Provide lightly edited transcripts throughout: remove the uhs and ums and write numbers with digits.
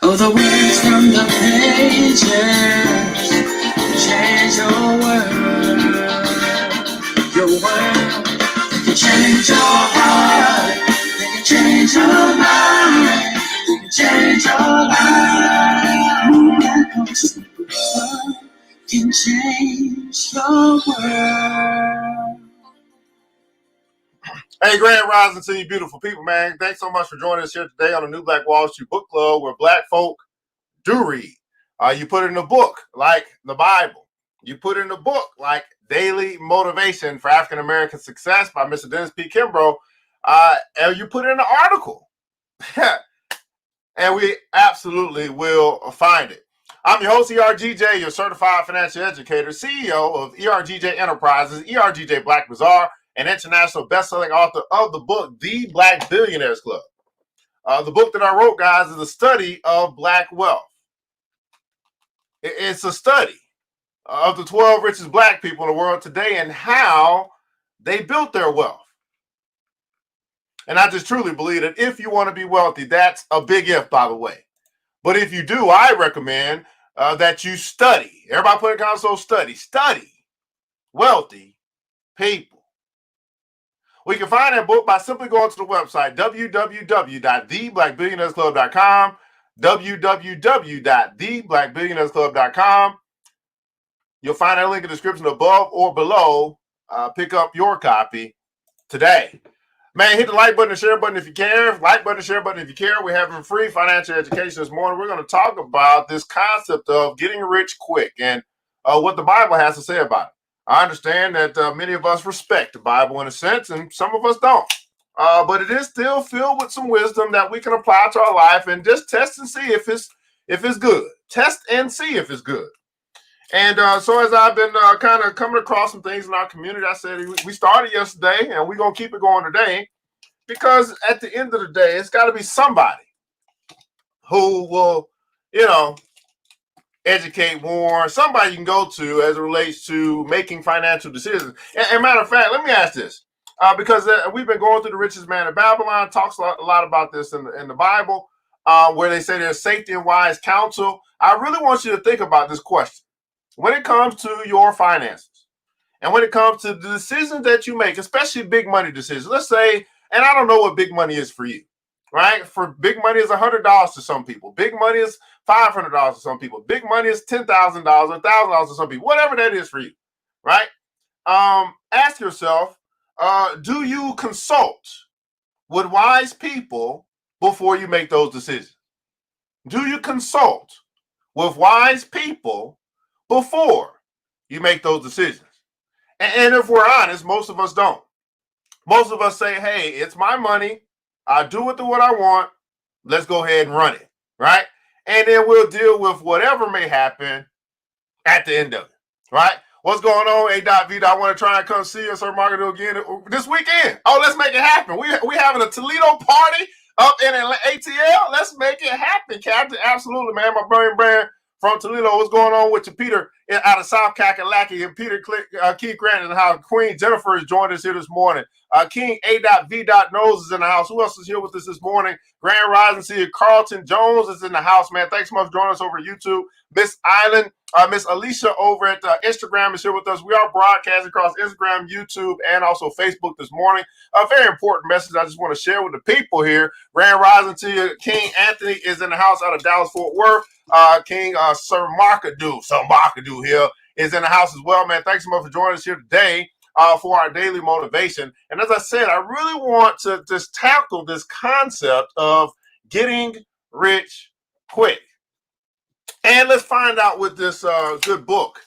Oh, the words from the pages change your world. Your world. They can change your heart. They can change your mind. They can change your life. That most word can change your world. Hey, Grand Rising to you beautiful people, man. Thanks so much for joining us here today on the New Black Wall Street Book Club, where black folk do read. You put it in a book like the Bible. You put it in a book like Daily Motivation for African American Success by Mr. Dennis P. Kimbrough. And you put it in an article. And we absolutely will find it. I'm your host, ERGJ, your certified financial educator, CEO of ERGJ Enterprises, ERGJ Black Bazaar, and international best-selling author of the book, The Black Billionaires Club. The book that I wrote, guys, is a study of black wealth. It's a study of the 12 richest black people in the world today and how they built their wealth. And I just truly believe that if you want to be wealthy, that's a big if, by the way. But if you do, I recommend that you study. Everybody put in console, study wealthy people. We can find that book by simply going to the website, www.theblackbillionairesclub.com, www.theblackbillionairesclub.com. You'll find that link in the description above or below. Pick up your copy today. Man, hit the like button and share button if you care. Like button and share button if you care. We're having free financial education this morning. We're going to talk about this concept of getting rich quick and what the Bible has to say about it. I understand that many of us respect the Bible in a sense, and some of us don't. but it is still filled with some wisdom that we can apply to our life and just test and see if it's good. Test and see if it's good. And so as I've been kind of coming across some things in our community, I said we started yesterday and we're going to keep it going today, because at the end of the day, it's got to be somebody who will, educate more, somebody you can go to as it relates to making financial decisions. And matter of fact, let me ask this, because we've been going through the richest man in Babylon, talks a lot about this in the Bible, where they say there's safety and wise counsel. I really want you to think about this question. When it comes to your finances and when it comes to the decisions that you make, especially big money decisions, let's say, and I don't know what big money is for you, right? For big money is $100 to some people. Big money is $500 to some people. Big money is $10,000 or $1,000 to some people, whatever that is for you, right? Ask yourself, do you consult with wise people before you make those decisions? Do you consult with wise people before you make those decisions? And if we're honest, most of us don't. Most of us say, hey, it's my money. I do with what I want. Let's go ahead and run it, right? And then we'll deal with whatever may happen at the end of it, right? What's going on, A.V? I want to try and come see us or Margaret again this weekend. Oh, let's make it happen. We having a Toledo party up in ATL. Let's make it happen, Captain. Absolutely, man. My brand from Toledo. What's going on with you, Peter, out of South Kakalaki, and Peter Keith Grant in the house. Queen Jennifer has joined us here this morning. King A.V. Nose is in the house. Who else is here with us this morning? Grand Rising, see you. Carlton Jones is in the house, man. Thanks so much for joining us over YouTube. Miss Island, Miss Alicia over at Instagram is here with us. We are broadcasting across Instagram, YouTube, and also Facebook this morning. A very important message I just want to share with the people here. Grand Rising to you. King Anthony is in the house out of Dallas-Fort Worth. King Sir Markadu here is in the house as well, man. Thanks so much for joining us here today for our daily motivation. And as I said, I really want to just tackle this concept of getting rich quick. And let's find out what this good book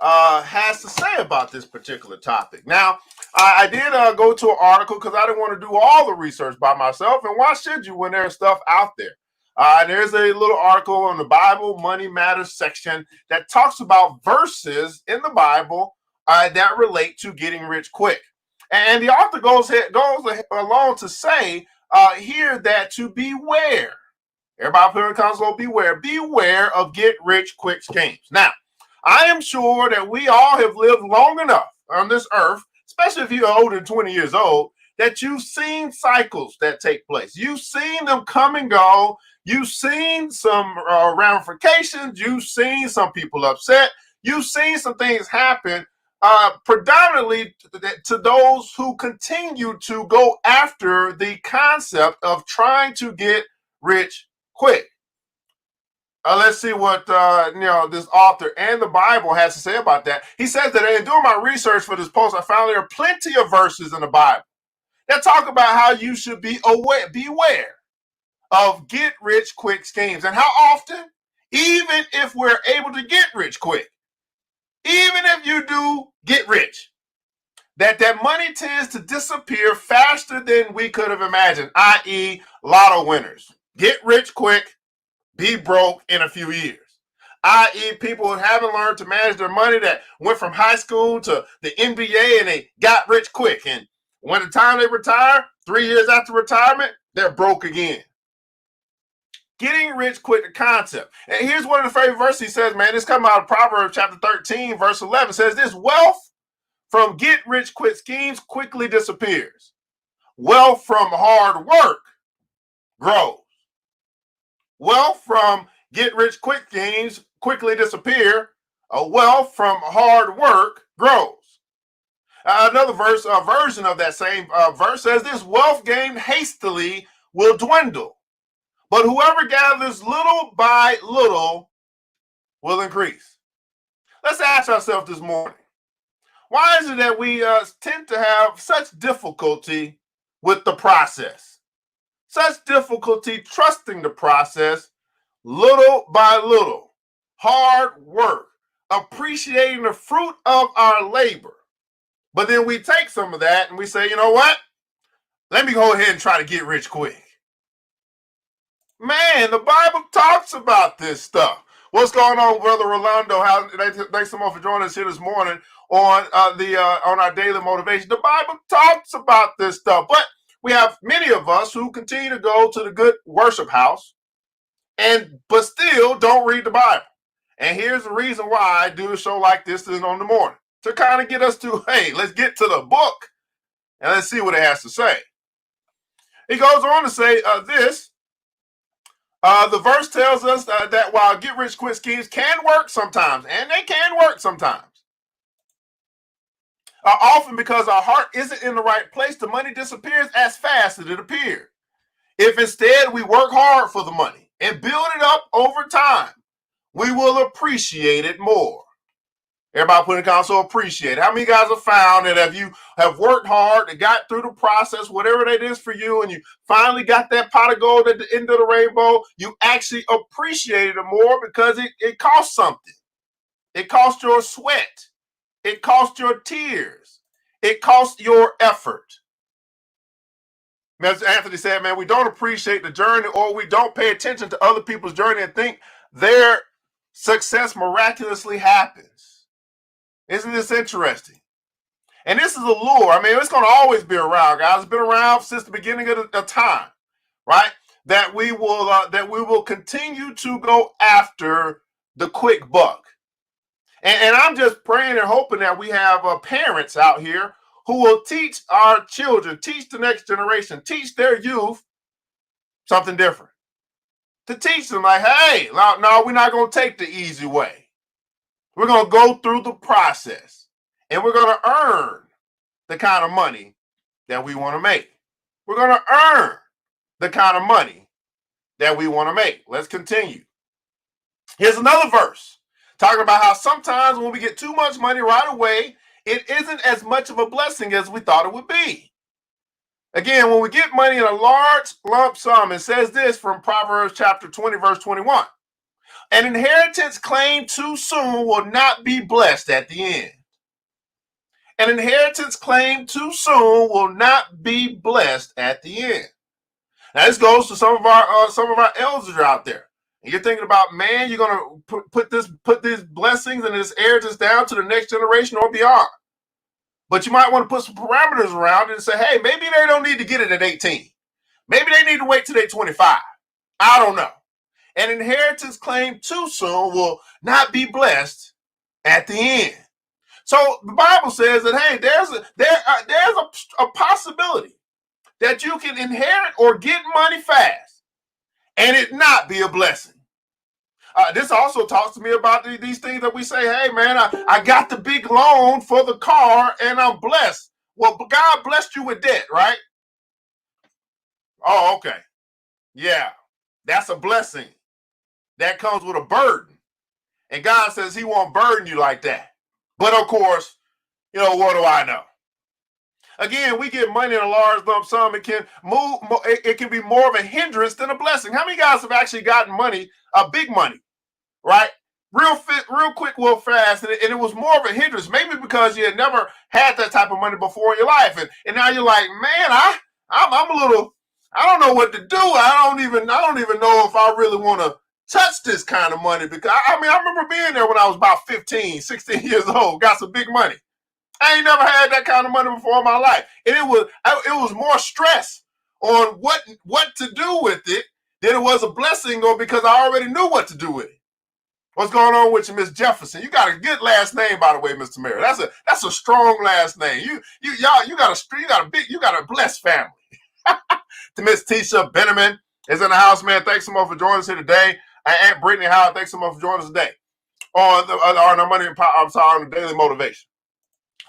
has to say about this particular topic. Now, I did go to an article because I didn't want to do all the research by myself. And why should you when there's stuff out there? There's a little article on the Bible Money Matters section that talks about verses in the Bible that relate to getting rich quick. And the author goes along to say here that to beware. Everybody put in the console, beware of get rich quick schemes. Now, I am sure that we all have lived long enough on this earth, especially if you're older than 20 years old, that you've seen cycles that take place. You've seen them come and go. You've seen some ramifications. You've seen some people upset. You've seen some things happen, predominantly to those who continue to go after the concept of trying to get rich quick. Let's see what this author and the Bible has to say about that. He says that in doing my research for this post, I found there are plenty of verses in the Bible that talk about how you should beware of get rich quick schemes. And how often? Even if we're able to get rich quick, even if you do get rich, that money tends to disappear faster than we could have imagined, i.e. lotto winners. Get rich quick, be broke in a few years. I.e. people who haven't learned to manage their money, that went from high school to the NBA and they got rich quick. And when the time they retire, 3 years after retirement, they're broke again. Getting rich quick, the concept. And here's one of the favorite verses he says, man, this comes out of Proverbs chapter 13, verse 11, says this: wealth from get rich quick schemes quickly disappears. Wealth from hard work grows. Wealth from get rich quick schemes quickly disappear. Wealth from hard work grows. Another version of that same verse says this: wealth gained hastily will dwindle, but whoever gathers little by little will increase. Let's ask ourselves this morning, why is it that we tend to have such difficulty with the process? Such difficulty trusting the process, little by little, hard work, appreciating the fruit of our labor. But then we take some of that and we say, you know what? Let me go ahead and try to get rich quick. Man, the Bible talks about this stuff. What's going on, Brother Rolando? Thanks so much for joining us here this morning on on our daily motivation. The Bible talks about this stuff, but we have many of us who continue to go to the good worship house but still don't read the Bible. And here's the reason why I do a show like this on the morning, to kind of get us to, hey, let's get to the book and let's see what it has to say. He goes on to say this. The verse tells us that while get rich quick schemes can work sometimes, and they can work sometimes, often because our heart isn't in the right place, the money disappears as fast as it appeared. If instead we work hard for the money and build it up over time, we will appreciate it more. Everybody put in the comments, so appreciate it. How many guys have found that if you have worked hard and got through the process, whatever that is for you, and you finally got that pot of gold at the end of the rainbow, you actually appreciated it more because it cost something. It cost your sweat. It cost your tears. It cost your effort. As Anthony said, man, we don't appreciate the journey, or we don't pay attention to other people's journey and think their success miraculously happens. Isn't this interesting? And this is a lure. I mean, it's going to always be around, guys. It's been around since the beginning of time, right? That we will continue to go after the quick buck. And I'm just praying and hoping that we have parents out here who will teach our children, teach the next generation, teach their youth something different. To teach them like, hey, no, we're not going to take the easy way. We're going to go through the process, and we're going to earn the kind of money that we want to make. We're going to earn the kind of money that we want to make. Let's continue. Here's another verse talking about how sometimes when we get too much money right away, it isn't as much of a blessing as we thought it would be. Again, when we get money in a large lump sum, it says this from Proverbs chapter 20, verse 21. An inheritance claimed too soon will not be blessed at the end. An inheritance claimed too soon will not be blessed at the end. Now, this goes to some of our elders out there. And you're thinking about, man, you're going to put these blessings and this inheritance down to the next generation or beyond. But you might want to put some parameters around it and say, hey, maybe they don't need to get it at 18. Maybe they need to wait till they're 25. I don't know. An inheritance claimed too soon will not be blessed at the end. So the Bible says that, hey, there's a possibility that you can inherit or get money fast and it not be a blessing. This also talks to me about these things that we say, hey, man, I got the big loan for the car and I'm blessed. Well, God blessed you with debt, right? Oh, okay. Yeah, that's a blessing. That comes with a burden. And God says he won't burden you like that. But of course, what do I know? Again, we get money in a large lump sum. It can be more of a hindrance than a blessing. How many guys have actually gotten money, big money, right? Real quick, real fast, and it was more of a hindrance, maybe because you had never had that type of money before in your life, and now you're like, man, I'm a little, I don't know what to do. I don't even know if I really want to touch this kind of money, because I remember being there when I was about 15, 16 years old, got some big money. I ain't never had that kind of money before in my life. And it was more stress on what to do with it than it was a blessing, or because I already knew what to do with it. What's going on with you, Miss Jefferson? You got a good last name, by the way, Mr. Mayor. That's a strong last name. You got a blessed family. To Miss Tisha Benjamin is in the house, man. Thanks so much for joining us here today. Aunt Brittany Howard, thanks so much for joining us today on the Daily Motivation.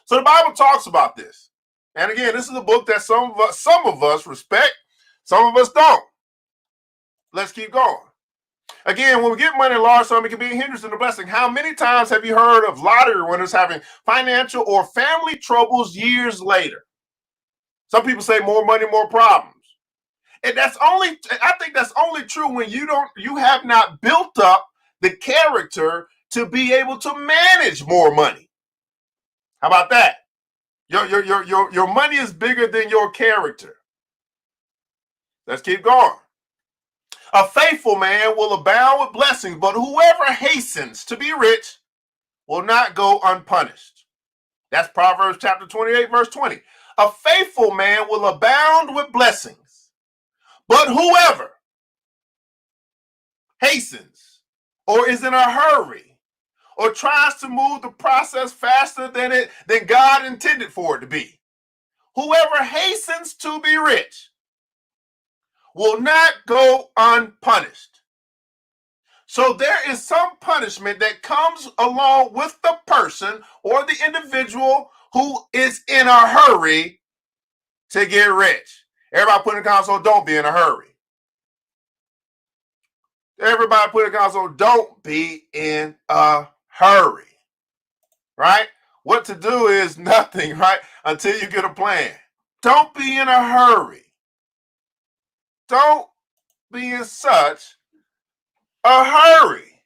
So the Bible talks about this. And again, this is a book that some of us respect, some of us don't. Let's keep going. Again, when we get money in large sum, it can be a hindrance and a blessing. How many times have you heard of lottery winners having financial or family troubles years later? Some people say more money, more problems. And I think that's only true when you have not built up the character to be able to manage more money. How about that? Your money is bigger than your character. Let's keep going. A faithful man will abound with blessings, but whoever hastens to be rich will not go unpunished. That's Proverbs chapter 28, verse 20. A faithful man will abound with blessings, but whoever hastens or is in a hurry or tries to move the process faster than God intended for it to be, whoever hastens to be rich will not go unpunished. So there is some punishment that comes along with the person or the individual who is in a hurry to get rich. Everybody put in the console, don't be in a hurry. Everybody put in the console, don't be in a hurry. Right? What to do is nothing, right? Until you get a plan. Don't be in a hurry. Don't be in such a hurry.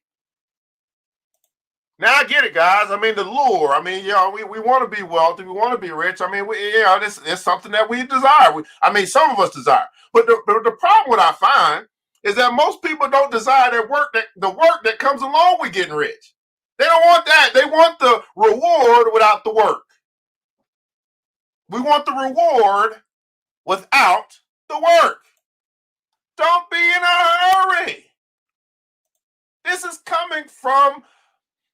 Now I get it, guys. I mean, the lure. I mean, we want to be wealthy. We want to be rich. I mean, this is something that we desire. Some of us desire. But the problem what I find is that most people don't desire the work that comes along with getting rich. They don't want that. They want the reward without the work. We want the reward without the work. Don't be in a hurry. This is coming from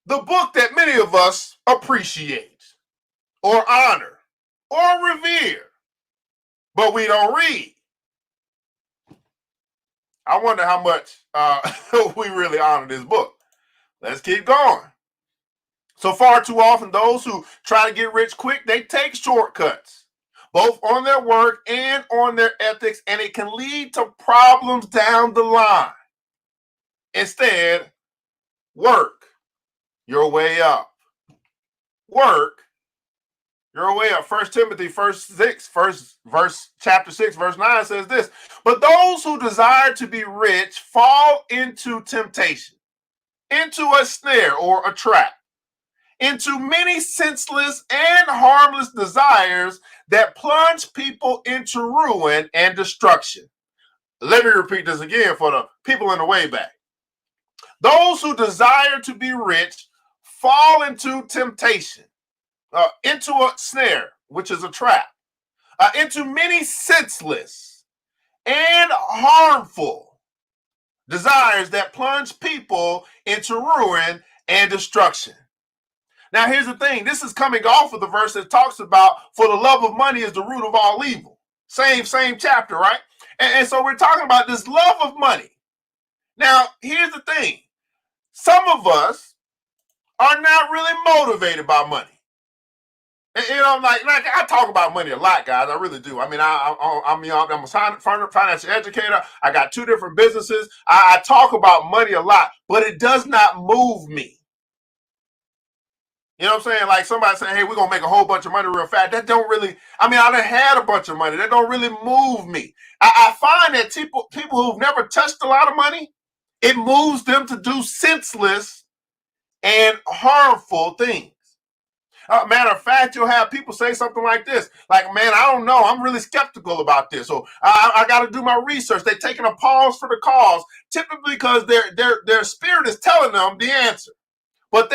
the book that many of us appreciate or honor or revere, but we don't read. I wonder how much we really honor this book. Let's keep going. So far too often, those who try to get rich quick, they take shortcuts, both on their work and on their ethics, and it can lead to problems down the line. Instead, work your way up. Work your way up. 1 Timothy chapter 6, verse 9 says this, but those who desire to be rich fall into temptation, into a snare or a trap, into many senseless and harmless desires that plunge people into ruin and destruction. Let me repeat this again for the people in the way back. Those who desire to be rich fall into temptation, into a snare, which is a trap, into many senseless and harmful desires that plunge people into ruin and destruction. Now, here's the thing. This is coming off of the verse that talks about, for the love of money is the root of all evil. Same chapter, right? And so we're talking about this love of money. Now, here's the thing. Some of us are not really motivated by money. And, like I talk about money a lot, guys. I really do. I mean, I'm a financial educator. I got 2 different businesses. I talk about money a lot, but it does not move me. You know what I'm saying? Like somebody saying, hey, we're going to make a whole bunch of money real fast. That don't really, I done had a bunch of money. That don't really move me. I find that people who've never touched a lot of money, it moves them to do senseless and harmful things. Matter of fact, you'll have people say something like this, like, man, I don't know. I'm really skeptical about this. So I got to do my research. They're taking a pause for the cause, typically because their spirit is telling them the answer. But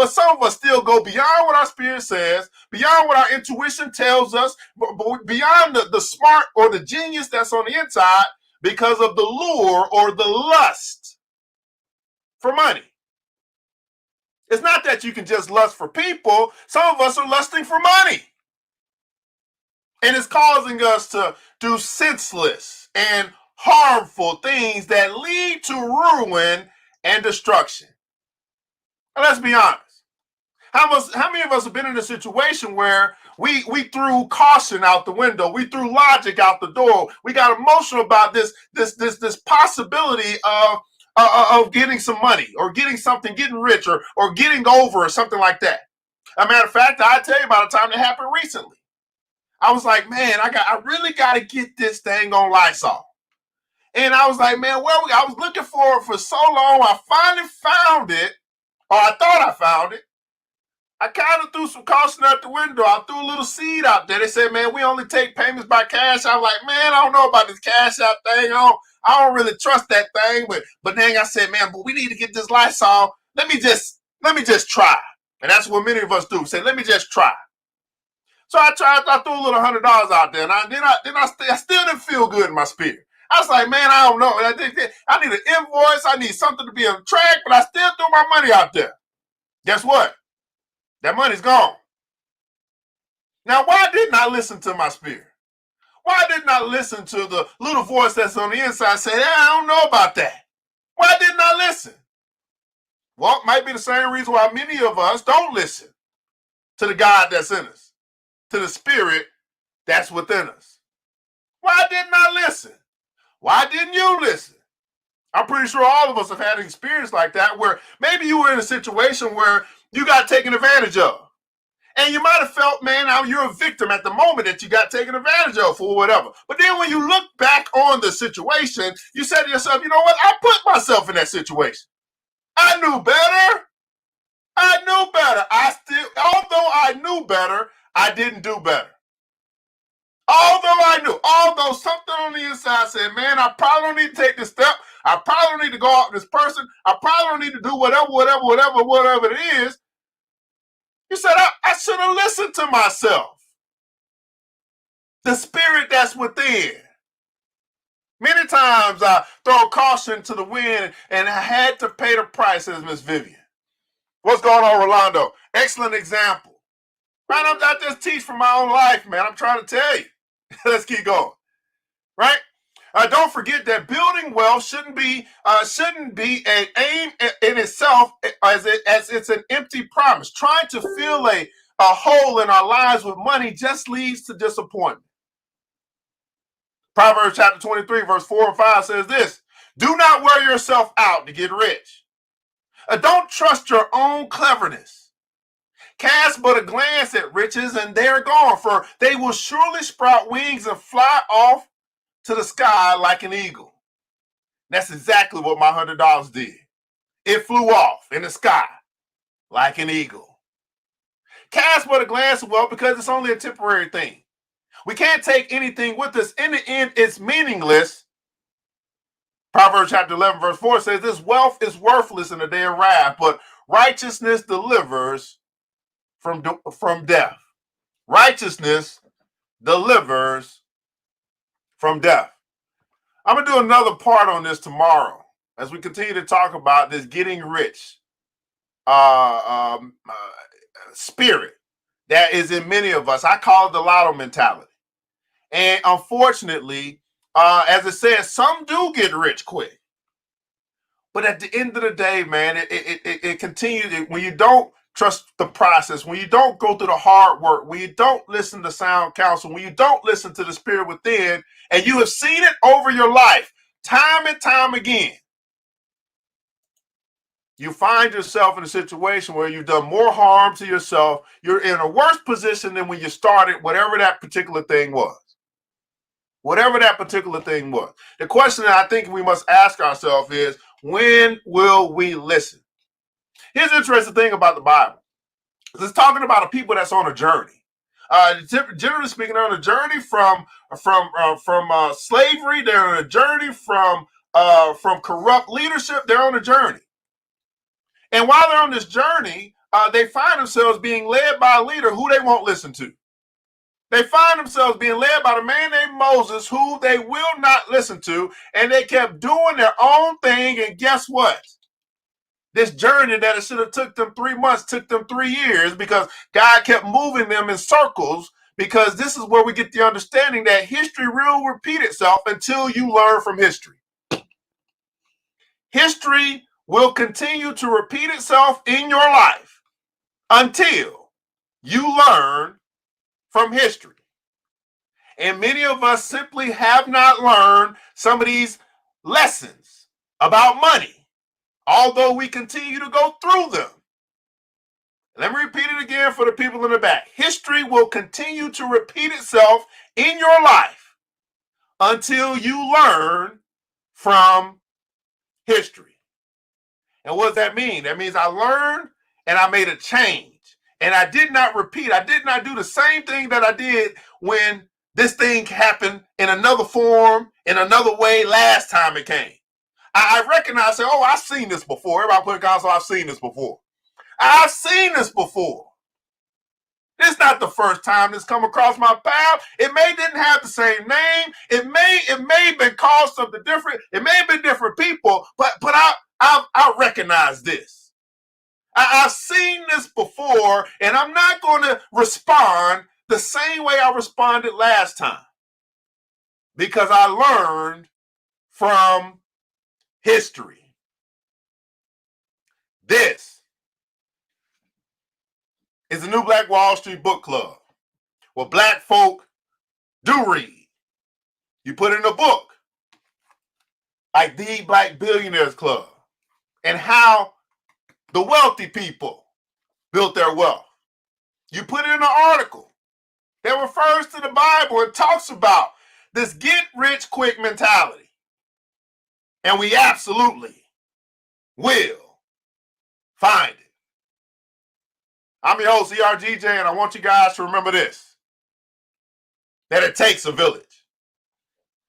some of us still go beyond what our spirit says, beyond what our intuition tells us, but beyond the smart or the genius that's on the inside because of the lure or the lust for money. It's not that you can just lust for people. Some of us are lusting for money. And it's causing us to do senseless and harmful things that lead to ruin and destruction. And let's be honest. How many of us have been in a situation where we threw caution out the window, we threw logic out the door, we got emotional about this possibility of getting some money or getting something, getting rich or getting over or something like that. As a matter of fact, I tell you about a time that happened recently. I was like, man, I really got to get this thing on Lysol. And I was like, man, I was looking for it for so long. I finally found it, or I thought I found it. I kind of threw some caution out the window. I threw a little seed out there. They said, man, we only take payments by cash. I'm like, man, I don't know about this cash out thing. I don't really trust that thing. But then I said, man, but we need to get this Lysol. Let me just try. And that's what many of us do. Say, let me just try. So I tried. I threw a little $100 out there, and I still didn't feel good in my spirit. I was like, man, I don't know. I need an invoice. I need something to be on track, but I still threw my money out there. Guess what? That money's gone. Now, why didn't I listen to my spirit? Why didn't I listen to the little voice that's on the inside say, I don't know about that? Why didn't I listen? Well, it might be the same reason why many of us don't listen to the God that's in us, to the spirit that's within us. Why didn't I listen? Why didn't you listen? I'm pretty sure all of us have had an experience like that where maybe you were in a situation where you got taken advantage of. And you might have felt, man, you're a victim at the moment that you got taken advantage of for whatever. But then when you look back on the situation, you said to yourself, you know what? I put myself in that situation. I knew better. Although I knew better, I didn't do better. Although something on the inside said, man, I probably don't need to take this step. I probably don't need to go out with this person. I probably don't need to do whatever it is. You said, I should have listened to myself. The spirit that's within. Many times I throw caution to the wind and I had to pay the price, says Miss Vivian. What's going on, Rolando? Excellent example. Right? I just teach from my own life, man. I'm trying to tell you. Let's keep going. Right? Don't forget that building wealth shouldn't be an aim in itself as it's an empty promise. Trying to fill a hole in our lives with money just leads to disappointment. Proverbs chapter 23, verse 4 and 5 says this: do not wear yourself out to get rich. Don't trust your own cleverness. Cast but a glance at riches and they're gone, for they will surely sprout wings and fly off to the sky like an eagle. That's exactly what my $100 did. It flew off in the sky like an eagle. Cast but a glance, well, because it's only a temporary thing. We can't take anything with us. In the end, it's meaningless. Proverbs chapter 11, verse 4 says, this wealth is worthless in the day of wrath, but righteousness delivers from death. Righteousness delivers from death. I'm going to do another part on this tomorrow as we continue to talk about this getting rich spirit that is in many of us. I call it the lotto mentality. And unfortunately, as it says, some do get rich quick. But at the end of the day, man, it continues. When you don't trust the process, when you don't go through the hard work, when you don't listen to sound counsel, when you don't listen to the spirit within, and you have seen it over your life, time and time again, you find yourself in a situation where you've done more harm to yourself. You're in a worse position than when you started, whatever that particular thing was. Whatever that particular thing was. The question that I think we must ask ourselves is, when will we listen? Here's the interesting thing about the Bible. It's talking about a people that's on a journey. Generally speaking, they're on a journey from slavery. They're on a journey from corrupt leadership. They're on a journey. And while they're on this journey, they find themselves being led by a leader who they won't listen to. They find themselves being led by the man named Moses, who they will not listen to, and they kept doing their own thing. And guess what? This journey that it should have took them 3 months took them 3 years, because God kept moving them in circles, because this is where we get the understanding that history will repeat itself until you learn from history. History will continue to repeat itself in your life until you learn from history. And many of us simply have not learned some of these lessons about money, although we continue to go through them. Let me repeat it again for the people in the back. History will continue to repeat itself in your life until you learn from history. And what does that mean? That means I learned and I made a change. And I did not repeat. I did not do the same thing that I did when this thing happened in another form, in another way last time it came. I recognize, oh, I've seen this before. Everybody put a console, I've seen this before. I've seen this before. It's not the first time this come across my path. It didn't have the same name. It may have been called something different. It may have been different people, but I recognize this. I've seen this before, and I'm not going to respond the same way I responded last time, because I learned from history. This is the New Black Wall Street Book Club, where black folk do read. You put in a book, like the Black Billionaires Club, and how the wealthy people built their wealth. You put in an article that refers to the Bible and talks about this get-rich-quick mentality. And we absolutely will find it. I'm your host, ERGJ, and I want you guys to remember this, that it takes a village.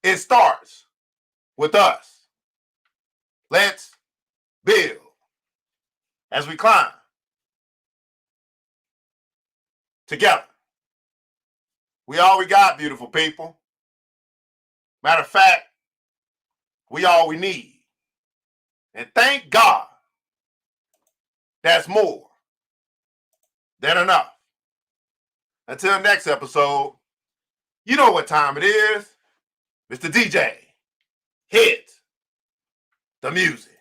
It starts with us. Let's build as we climb together. We all we got, beautiful people. Matter of fact, we all we need. And thank God that's more than enough. Until next episode, you know what time it is. Mr. DJ, hit the music.